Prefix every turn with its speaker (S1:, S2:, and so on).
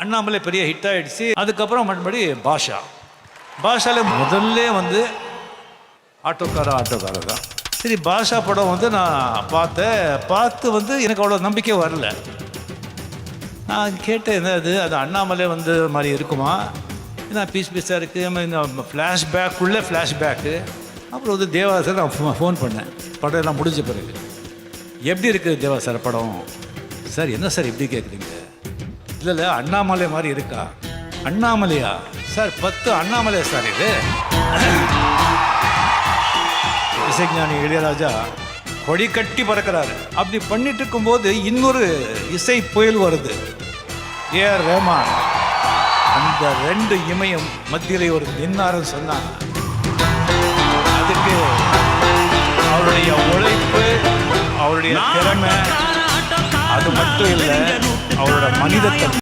S1: அண்ணாமலை பெரிய ஹிட் ஆகிடுச்சு. அதுக்கப்புறம் மறுபடி பாஷாவில் முதல்ல வந்து ஆட்டோக்காரர் தான். சரி, பாஷா படம் வந்து நான் பார்த்து வந்து எனக்கு அவ்வளோ நம்பிக்கை வரல. நான் கேட்டேன், என்னது அது அண்ணாமலை வந்து மாதிரி இருக்குமா, ஏன்னா பீஸாக இருக்குது, இந்த ஃப்ளாஷ்பேக்கு. அப்புறம் வந்து தேவா சார் நான் ஃபோன் பண்ணேன், படம் எல்லாம் முடிஞ்ச பிறகு. எப்படி இருக்குது தேவா சார் படம்? சார் என்ன சார் எப்படி கேட்குறீங்க? இல்லை அண்ணாமலை மாதிரி இருக்கா? அண்ணாமலையா சார்? 10 அண்ணாமலையா சார் இது? இசைஞானி இளையராஜா கொடி கட்டி பறக்கிறாரு. அப்படி பண்ணிட்டு இருக்கும்போது இன்னொரு இசை புயல் வருது, ஏஆர் ரஹ்மான். அந்த 2 இமயம் மத்தியிலே ஒரு நின்னாருன்னு சொன்னாங்க. அதுக்கு அவருடைய உழைப்பு, அவருடைய திறமை, அது மட்டும் இல்லை, அவரோட மனிதத்தன்மை.